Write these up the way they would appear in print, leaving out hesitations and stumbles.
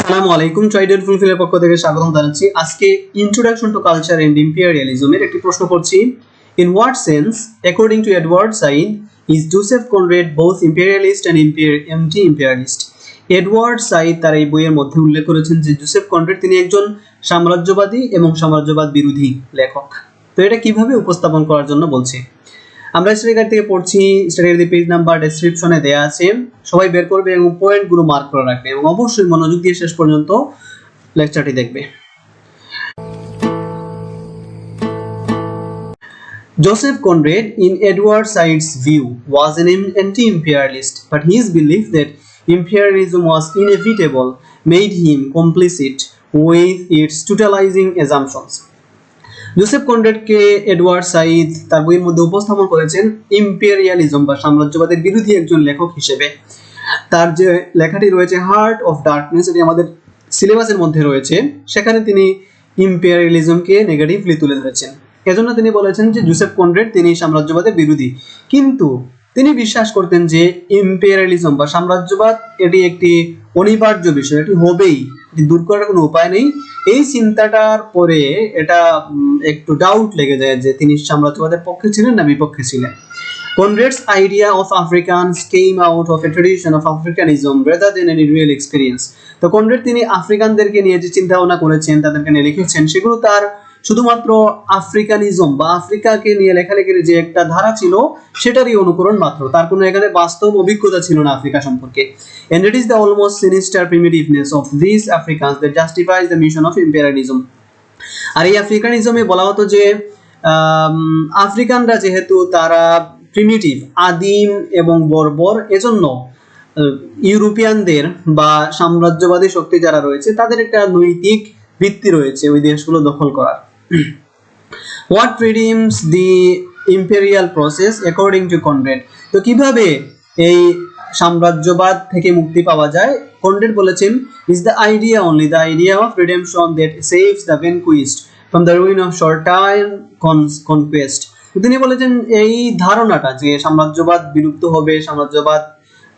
আসসালামু আলাইকুম, ট্রাইডেড ফুলফিলের পক্ষ থেকে স্বাগতম জানাচ্ছি। আজকে ইন্ট্রোডাকশন টু কালচার এন্ড ইম্পেরিয়ালিজমের একটি প্রশ্ন করছি। In what sense, according to Edward Said, is Joseph Conrad both imperialist and anti imperialist? Edward Said তার এই বইয়ের মধ্যে উল্লেখ করেছেন যে জোসেফ কনরেড তিনি একজন সাম্রাজ্যবাদী এবং সাম্রাজ্যবাদ বিরোধী লেখক। তো এটা কিভাবে উপস্থাপন করার জন্য বলছি। আমরা স্টাডি গাইড থেকে পড়ছি, স্টাডি গাইডের পেজ নাম্বার ডেসক্রিপশনে দেয়া আছে, সবাই বের করবে এবং পয়েন্টগুলো মার্ক করে রাখবে এবং অবশ্যই মনোযোগ দিয়ে শেষ পর্যন্ত লেকচারটি দেখবে। Joseph Conrad, in Edward Said's view, was an anti-imperialist, but his belief that imperialism was inevitable made him complicit with its totalizing assumptions. Joseph কনরেডকে এডওয়ার্ড সাইদ তার বইয়ের মধ্যে উপস্থাপন করেছেন ইম্পেরিয়ালিজম বা সাম্রাজ্যবাদের বিরোধী একজন লেখক হিসেবে। তার যে লেখাটি রয়েছে হার্ট অফ ডার্কনেস, এটি আমাদের সিলেবাসের মধ্যে রয়েছে, সেখানে তিনি ইম্পেরিয়ালিজমকে নেগেটিভলি তুলে ধরেছেন। এজন্য তিনি বলেছেন যে জোসেফ কনরেড তিনি সাম্রাজ্যবাদের বিরোধী, কিন্তু তিনি বিশ্বাস করতেন যে ইম্পেরিয়ালিজম বা সাম্রাজ্যবাদ এটি একটি অনিবার্য বিষয়, এটি হবেই, এটি দূর করার কোনো উপায় নেই। এই চিন্তাটার পরে এটা একটু ডাউট লেগে যায় যে তিনি সাম্রাজ্যবাদের পক্ষে ছিলেন না বিপক্ষে ছিলেন। Conrad's idea of Africans came out of a tradition of Africanism rather than any real experience. তো কনরেড তিনি আফ্রিকানদেরকে নিয়ে যে চিন্তা ভাবনা করেছেন, তাদেরকে নিয়ে লিখেছেন, সেগুলো তার শুধুমাত্র আফ্রিকানিজম বা আফ্রিকাকে নিয়ে লেখালেখির যে একটা ধারা ছিল সেটারই অনুকরণ মাত্র, তার কোনো এখানে বাস্তব অভিজ্ঞতা ছিল না আফ্রিকা সম্পর্কে। And it is the almost sinister primitiveness of these Africans that justifies the mission of imperialism. আর এই আফ্রিকানিজমে বলা হতো যে আফ্রিকানরা যেহেতু তারা প্রিমিটিভ, আদিম এবং বর্বর, এজন্য ইউরোপিয়ানদের বা সাম্রাজ্যবাদী শক্তি যারা রয়েছে তাদের একটা নৈতিক ভিত্তি রয়েছে ওই দেশগুলো দখল করার। What redeems the imperial process according to Conrad? তো কিভাবে এই সাম্রাজ্যবাদ থেকে মুক্তি পাওয়া যায়? কনরেড বলেছেন, is the idea only the idea of redemption that saves the vanquished from the ruin of short-term conquest. তিনি বলেছেন এই ধারণাটা যে সাম্রাজ্যবাদ বিলুপ্ত হবে, সাম্রাজ্যবাদ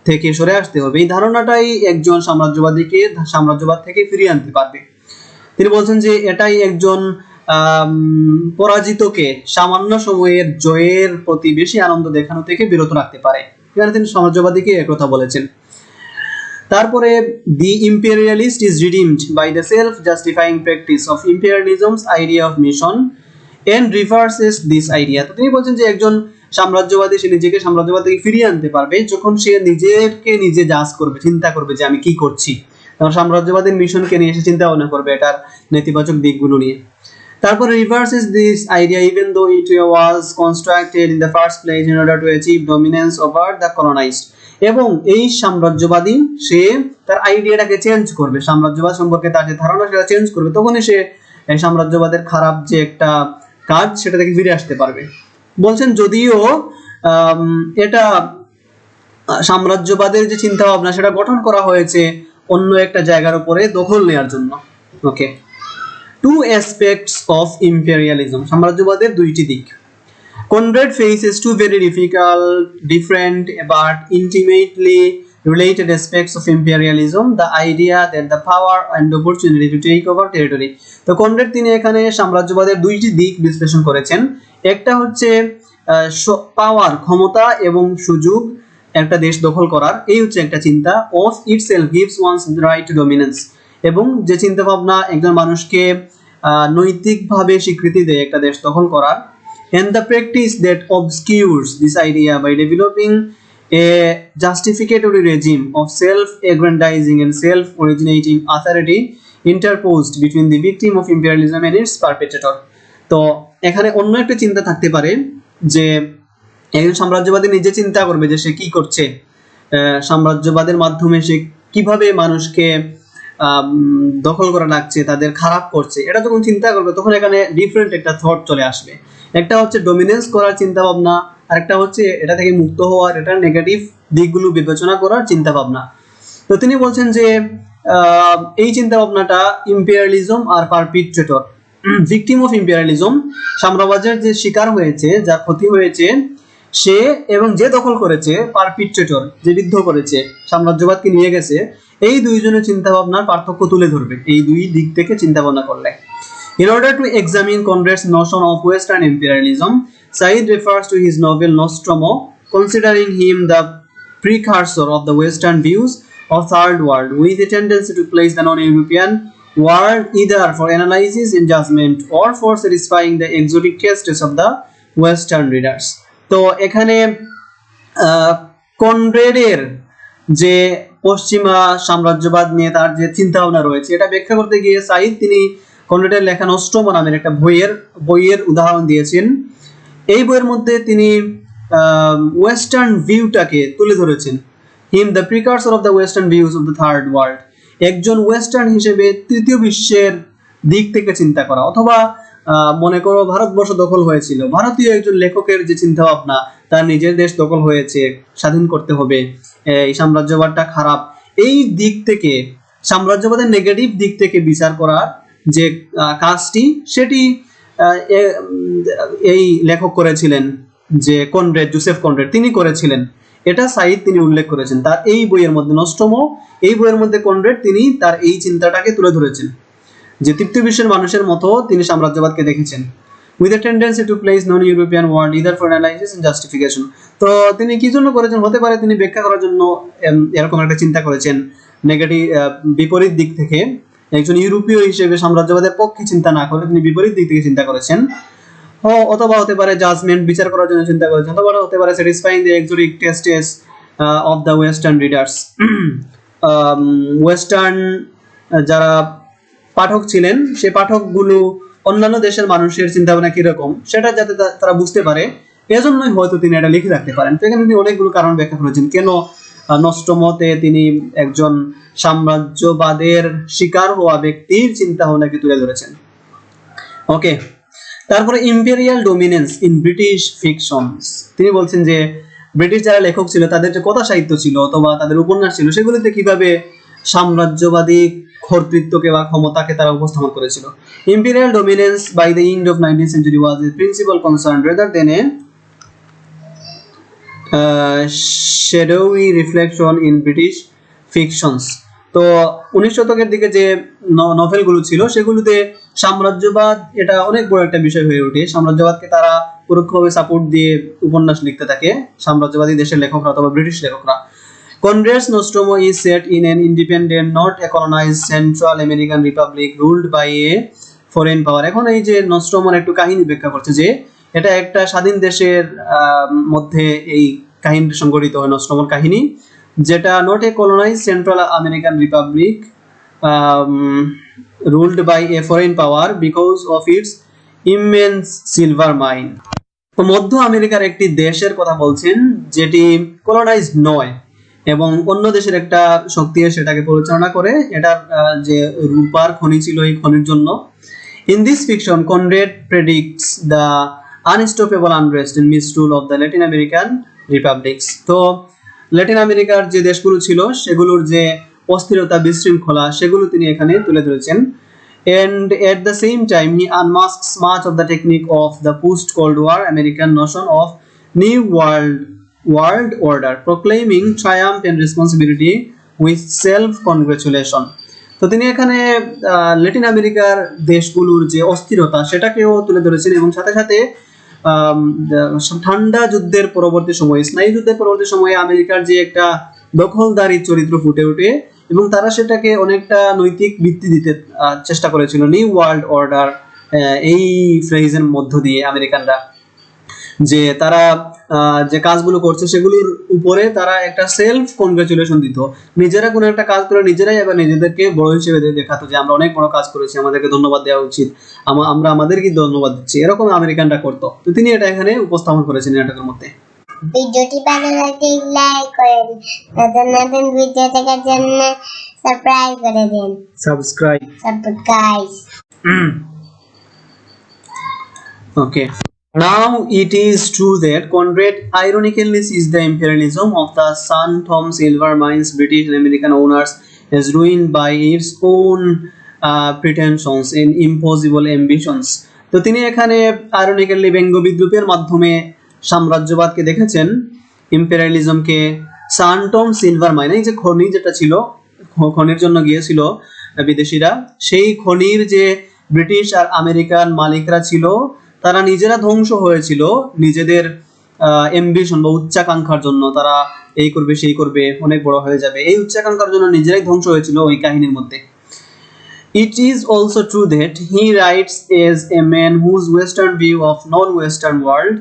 থেকে সরে আসতে হবে, এই ধারণাটাই একজন সাম্রাজ্যবাদীকে সাম্রাজ্যবাদ থেকে ফিরিয়ে আনতে পারবে। তিনি বলছেন যে এটাই একজন পরাজিতকে সামান্য সময়ের জয়ের প্রতি বেশি আনন্দ দেখানো থেকে বিরত রাখতে পারে। এখানে তিনি সাম্রাজ্যবাদীকে একথা বলেছেন। তারপরে the imperialist is redeemed by the self-justifying practice of imperialism's idea of mission and reverses this idea. তো তিনি বলছেন যে একজন সাম্রাজ্যবাদী সে নিজেকে সাম্রাজ্যবাদ থেকে ফিরিয়ে আনতে পারবে যখন সে নিজেকে নিজে জাজ করবে, চিন্তা করবে যে আমি কি করছি, তখন সাম্রাজ্যবাদের মিশনকে নিয়ে এসে চিন্তা ভাবনা করবে এটার নেতিবাচক দিকগুলো নিয়ে। তারপরে reverses this idea even though it was constructed in the first place in order to achieve dominance over the colonized. এবং এই সাম্রাজ্যবাদী সে তার আইডিয়াটাকে চেঞ্জ করবে, সাম্রাজ্যবাদ সম্পর্কে তার যে ধারণা সেটা চেঞ্জ করবে, তখনই সে এই সাম্রাজ্যবাদের খারাপ যে একটা কাজ সেটা থেকে ফিরে আসতে পারবে। বলছেন যদিও এটা সাম্রাজ্যবাদের যে চিন্তা ভাবনা সেটা গঠন করা হয়েছে অন্য একটা জায়গার উপরে দখল নেওয়ার জন্য। ওকে, টু অ্যাসপেক্টস অফ ইম্পেরিয়ালিজম, সাম্রাজ্যবাদের দুইটি দিক। Conrad faces two very different but intimately related aspects of imperialism, the idea that the power and opportunity to take over territory. তো কনরেড তিনি এখানে সাম্রাজ্যবাদের দুইটি দিক বিশ্লেষণ করেছেন। একটা হচ্ছে পাওয়ার, ক্ষমতা এবং সুযোগ একটা দেশ দখল করার, এই হচ্ছে একটা চিন্তা। of itself gives one's right to dominance, এবং যে চিন্তা ভাবনা একজন মানুষকে নৈতিকভাবে স্বীকৃতি দেয় একটা দেশ দখল করার। And the practice that obscures this idea by developing a justificatory regime of self-aggrandizing and self-originating authority interposed between the victim of imperialism and its perpetrator. তো এখানে অন্য একটা চিন্তা থাকতে পারে যে একজন সাম্রাজ্যবাদী নিজে চিন্তা করবে যে সে কি করছে, সাম্রাজ্যবাদের মাধ্যমে সে কিভাবে মানুষকে দখল করা লাগছে, তাদের খারাপ করছে, এটা যখন চিন্তা করবে তখন এখানে ডিফারেন্ট একটা থট চলে আসবে। একটা হচ্ছে ডমিনেন্স করার চিন্তা ভাবনা, আর একটা হচ্ছে এটা থেকে মুক্ত হওয়ার, এটা নেগেটিভ দিকগুলো বিবেচনা করার চিন্তা ভাবনা। তো তিনি বলছেন যে এই চিন্তা ভাবনাটা ইম্পেরিয়ালিজম আর পারপিট্রেটর, ভিকটিম অফ ইম্পেরিয়ালিজম, সাম্রাজ্যের যে শিকার হয়েছে, যার ক্ষতি হয়েছে, সে এবং যে দখল করেছে, পারপিট্রেটর যে বিদ্ধ করেছে, সাম্রাজ্যবাদকে নিয়ে গেছে, এই দুইজনের চিন্তা ভাবনার পার্থক্য তুলে ধরবে এই দুই দিক থেকে চিন্তা ভাবনা করলে। In order to examine Conrad's notion of Western imperialism, Said refers to his novel Nostromo, considering him the precursor of the Western views of Third World, with a tendency to place the non-European world either for analysis and judgment or for satisfying the exotic tastes of the Western readers. তো এখানে কনরেডের যে পশ্চিমা সাম্রাজ্যবাদ নিয়ে তার যে চিন্তা ভাবনা রয়েছে, এটা ব্যাখ্যা করতে গিয়ে সাইদ তিনি কনরেডের লেখা নস্ট্রোমো নামের একটা বইয়ের উদাহরণ দিয়েছেন। এই বইয়ের মধ্যে তিনি ওয়েস্টার্ন ভিউটাকে তুলে ধরেছেন। Him the precursor of the western views of the third world, একজন ওয়েস্টার্ন হিসেবে তৃতীয় বিশ্বের দিক থেকে চিন্তা করা, অথবা মনে করো ভারতবর্ষ দখল হয়েছিল, ভারতীয় একজন লেখকের যে চিন্তা ভাবনা, তার নিজের দেশ দখল হয়েছে, স্বাধীন করতে হবে, এই সাম্রাজ্যবাদটা খারাপ, এই দিক থেকে সাম্রাজ্যবাদের নেগেটিভ দিক থেকে বিচার করার যে কাজটি, সেটি এই লেখক করেছিলেন, যে কনরেড, জোসেফ কনরেড তিনি করেছিলেন। এটা সাইদ তিনি উল্লেখ করেছেন তার এই বইয়ের মধ্যে, নস্ট্রোমো, এই বইয়ের মধ্যে কনরেড তিনি তার এই চিন্তাটাকে তুলে ধরেছেন যে তৃতীয় বিশ্বের মানুষের মতো তিনি সাম্রাজ্যবাদকে দেখেছেন, with a tendency to place non-European world either for analysis and justification। তো তিনি কি জন্য করেছেন, হতে পারে তিনি ব্যাখ্যা করার জন্য এরকম একটা চিন্তা করেছেন, নেগেটিভ বিপরীত দিক থেকে, একজন ইউরোপীয় হিসেবে সাম্রাজ্যবাদের পক্ষে চিন্তা না করে তিনি বিপরীত দিক থেকে চিন্তা করেছেন, অথবা হতে পারে জাজমেন্ট, বিচার করার জন্য চিন্তা করেছেন, অথবা হতে পারে satisfying the exotic টেস্টেস of the western readers. Western যারা পাঠক ছিলেন, সেই পাঠকগুলো অন্যান্য দেশের মানুষের চিন্তা ভাবনা কিরকম সেটা যাতে তারা বুঝতে পারে, এজন্যই হয়তো তিনি এটা লিখে রাখতে পারেন। তো এখানে তিনি অনেকগুলো কারণ ব্যাখ্যা করেছেন কেন নস্ট্রোমোতে তিনি একজন সাম্রাজ্যবাদের শিকার হওয়া ব্যক্তির চিন্তা ভাবনাকে তুলে ধরেছেন। ওকে, তারপরে imperial dominance in British fictions, তিনি বলছেন যে ব্রিটিশ যারা লেখক ছিল তাদের যে কথা সাহিত্য ছিল অথবা তাদের উপন্যাস ছিল, সেগুলিতে কিভাবে সাম্রাজ্যবাদী কর্তৃত্বকে বা ক্ষমতাকে তারা উপস্থাপন করেছিল। Imperial dominance by the end of 19th century was a principal concern rather than a shadowy reflection in British fictions। তো 19 শতকের দিকে যে নভেলগুলো ছিল সেগুলোতে সাম্রাজ্যবাদ এটা অনেক বড় একটা বিষয় হয়ে ওঠে। সাম্রাজ্যবাদকে তারা পরোক্ষভাবে সাপোর্ট দিয়ে উপন্যাস লিখতে থাকে সাম্রাজ্যবাদী দেশের লেখকরা অথবা ব্রিটিশ লেখকরা। Conrad's Nostromo is set in an independent, not a colonized Central American republic ruled by a foreign power। এখন এই যে নস্ট্রোমোর একটু কাহিনী ব্যাখ্যা করছে যে এটা একটা স্বাধীন দেশের মধ্যে এই কাহিনীটি সংঘটিত হয়, নস্ট্রোমোর কাহিনী, যেটা not a colonized Central American republic ruled by a foreign power because of its immense silver mine। তো মধ্য আমেরিকার একটি দেশের কথা বলছেন যেটি কলোনাইজড নয় এবং অন্য দেশের একটা শক্তি সেটাকে পরিচালনা করে, এটার যে রূপার খনি ছিল এই খনির জন্য। In this fiction, Conrad predicts the unstoppable unrest and misrule of the Latin American republics। তো ল্যাটিন আমেরিকার যে দেশগুলো ছিল সেগুলোর যে অস্থিরতা, বিশৃঙ্খলা, সেগুলো তিনি এখানে তুলে ধরেছেন। And at the same time, he unmasks much of the technique of the post-Cold War American notion of new world order, proclaiming triumph and responsibility with self-congratulation। তো তিনি এখানে ল্যাটিন আমেরিকার দেশগুলোর যে অস্থিরতা সেটাকেও তুলে ধরেছেন এবং সাথে সাথে ঠান্ডা যুদ্ধের পরবর্তী সময়ে, স্নায়ু যুদ্ধের পরবর্তী সময়ে আমেরিকার যে একটা দখলদারি চরিত্র ফুটে ওঠে এবং তারা সেটাকে অনেকটা নৈতিক ভিত্তি দিতে চেষ্টা করেছিল নিউ ওয়ার্ল্ড অর্ডার এই ফ্রেজের মধ্য দিয়ে আমেরিকানরা, যে তারা যে কাজগুলো করছে সেগুলোর উপরে তারা একটা সেলফ কনগ্রাচুলেশন দিত, নিজেরা কোনো একটা কাজ করে নিজেরাই আবার নিজেদেরকে বড় হিসেবে দেখাতো যে আমরা অনেক বড় কাজ করেছি, আমাদেরকে ধন্যবাদ দেওয়া উচিত, আমরা আমাদেরকে ধন্যবাদ দিচ্ছি, এরকম আমেরিকানরা করতো। তো তিনি এটা এখানে উপস্থাপন করেছেন নাটকের মধ্যে। ভিডিওটি ভালো লাগলে লাইক করেন, নতুন নতুন ভিডিও দেখার জন্য সাবস্ক্রাইব করে দিন। Subscribe guys. Okay. Now it is true that Conrad ironically sees the imperialism of the Sun Tom silver mines British and American owners as ruined by its own pretensions and impossible ambitions। তো তিনি এখানে ironically ব্যঙ্গ বিদ্রুপের মাধ্যমে সাম্রাজ্যবাদকে দেখেছেন, ইম্পেরিয়ালিজমকে সানটম silver mine, এই যে খনি যেটা ছিল, খনির জন্য গিয়েছিল বিদেশিরা, সেই খনির যে ব্রিটিশ আর আমেরিকান মালিকরা ছিল তারা নিজেরা ধ্বংস হয়েছিল নিজেদের অ্যাম্বিশন বা উচ্চাকাঙ্ক্ষার জন্য। তারা এই করবে সেই করবে, অনেক বড় হয়ে যাবে, এই উচ্চাকাঙ্ক্ষার জন্য নিজেরাই ধ্বংস হয়েছিল ওই কাহিনীর মধ্যে। It is also true that he writes as a man whose Western view of non-Western world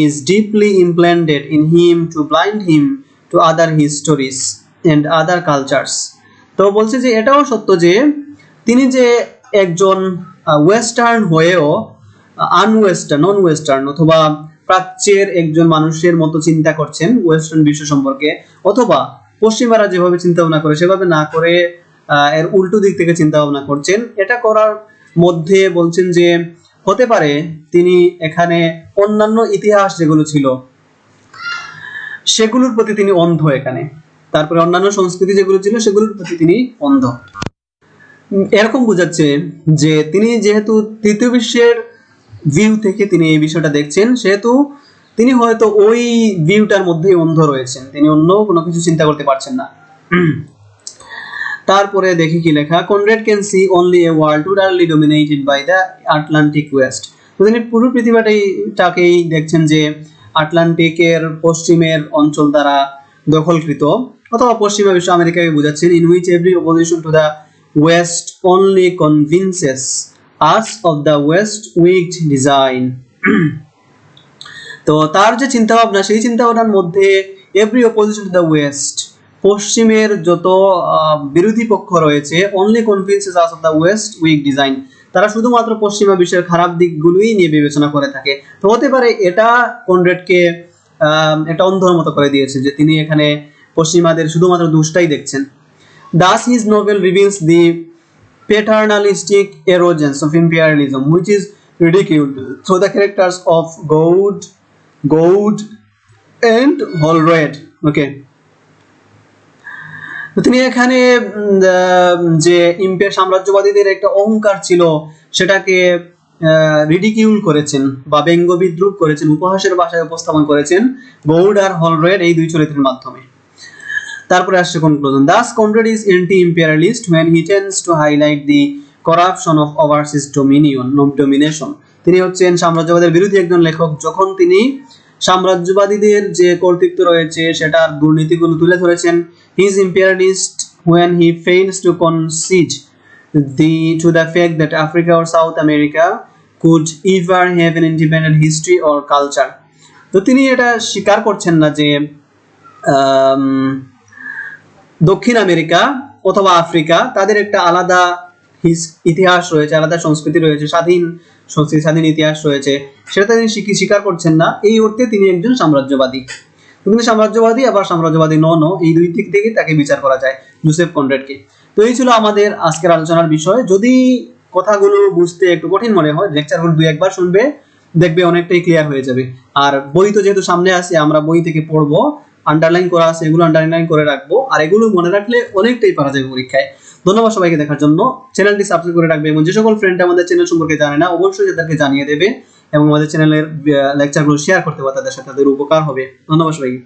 is deeply implanted in him to blind him to other histories and other cultures. তো বলছে যে এটাও সত্য যে তিনি যে একজন ওয়েস্টার্ন হয়েও আনওয়েস্টার্ন, নন ওয়েস্টার্ন অথবা প্রাচ্যের একজন মানুষের মতো চিন্তা করছেন ওয়েস্টার্ন বিশ্ব সম্পর্কে, অথবা পশ্চিমারা যেভাবে চিন্তা ভাবনা করে সেভাবে না করে এর উল্টো দিক থেকে চিন্তা ভাবনা করছেন। এটা করার মধ্যে বলছেন যে হতে পারে তিনি এখানে অন্যান্য ইতিহাস যেগুলো ছিল সেগুলোর প্রতি তিনি অন্ধ এখানে, তারপরে অন্যান্য সংস্কৃতি যেগুলো ছিল সেগুলোর প্রতি তিনি অন্ধ। এরকম বোঝাচ্ছে যে তিনি যেহেতু তৃতীয় বিশ্বের ভিউ থেকে তিনি এই বিষয়টা দেখছেন, সেহেতু তিনি হয়তো ওই ভিউটার মধ্যেই অন্ধ রয়েছেন, তিনি অন্য কোনো কিছু চিন্তা করতে পারছেন না। তারপরে দেখি কি লেখা, Conrad can see only a world totally dominated by the Atlantic West. তিনি পুরো পৃথিবীটাকেই দেখছেন যে আটলান্টিকের পশ্চিমের অঞ্চল দ্বারা দখলকৃত, অথবা পশ্চিমা বিশ্ব আমেরিকাকে বোঝাচ্ছেন। In which every opposition to the west only convinces us of the west wicked design. তো তার যে চিন্তা ভাবনা, সেই চিন্তা ভাবনার মধ্যে every opposition to the west, পশ্চিমের যত বিরোধী পক্ষ রয়েছে, only convinces us of the west wicked design, তারা শুধুমাত্র পশ্চিমা বিশ্বের খারাপ দিকগুলোই নিয়ে বিবেচনা করে থাকে। তো হতে পারে এটা কনরাডকে এটা অন্ধর মতো করে দিয়েছে যে তিনি এখানে পশ্চিমাদের শুধুমাত্র দোষটাই দেখছেন। Thus his novel reveals the paternalistic arrogance of imperialism, which is ridiculed through the characters of Goud and Holroyd. Okay. তিনি এখানে যে সাম্রাজ্যবাদীদের একটা অহংকার ছিল সেটাকে রিডিকিউল করেছেন বা ব্যঙ্গ বিদ্রুপ করেছেন, উপহাসের ভাষায় উপস্থাপন করেছেন গৌড আর হলরয়েড এই দুই চরিত্রের মাধ্যমে। তারপরে আসছে conclusion. Thus Conrad is anti-imperialist when he tends to highlight the corruption of overseas domination. তিনি হচ্ছেন সাম্রাজ্যবাদের বিরোধী একজন লেখক যখন তিনি সাম্রাজ্যবাদীদের যে কর্তৃত্ব রয়েছে সেটার দুর্নীতিগুলো তুলে ধরেছেন। He is imperialist when he fails to concede to the fact that Africa or South America could ever have an independent history or culture. তো তিনি এটা স্বীকার করছেন না যে দক্ষিণ আমেরিকা অথবা আফ্রিকা তাদের একটা আলাদা ইতিহাস রয়েছে, আলাদা সংস্কৃতি রয়েছে, স্বাধীন সংস্কৃতি, স্বাধীন ইতিহাস রয়েছে, সেটা তিনি স্বীকার করছেন না। এই অর্থে তিনি একজন সাম্রাজ্যবাদী। কিন্তু সাম্রাজ্যবাদী আবার সাম্রাজ্যবাদী নন, এই দুই দিক থেকে তাকে বিচার করা যায় জোসেফ কনরাডকে। তো এই ছিল আমাদের আজকের আলোচনার বিষয়। যদি কথাগুলো বুঝতে একটু কঠিন মনে হয়, লেকচারগুলো দুই একবার শুনবে, দেখবে অনেকটাই ক্লিয়ার হয়ে যাবে। আর বই তো যেহেতু সামনে আছে, আমরা বই থেকে পড়বো, আন্ডারলাইন করা আছে, এগুলো আন্ডারলাইন করে রাখবো, আর এগুলো মনে রাখলে অনেকটাই পারা যাবে পরীক্ষায়। ধন্যবাদ সবাইকে দেখার জন্য। চ্যানেলটি সাবস্ক্রাইব করে রাখবে এবং যে সকল ফ্রেন্ড আমাদের চ্যানেল সম্পর্কে জানে না অবশ্যই তাদেরকে জানিয়ে দেবে এবং আমাদের চ্যানেলের লেকচারগুলো শেয়ার করতে পারবে, তাদের সাথে তাদের উপকার হবে। ধন্যবাদ সবাইকে।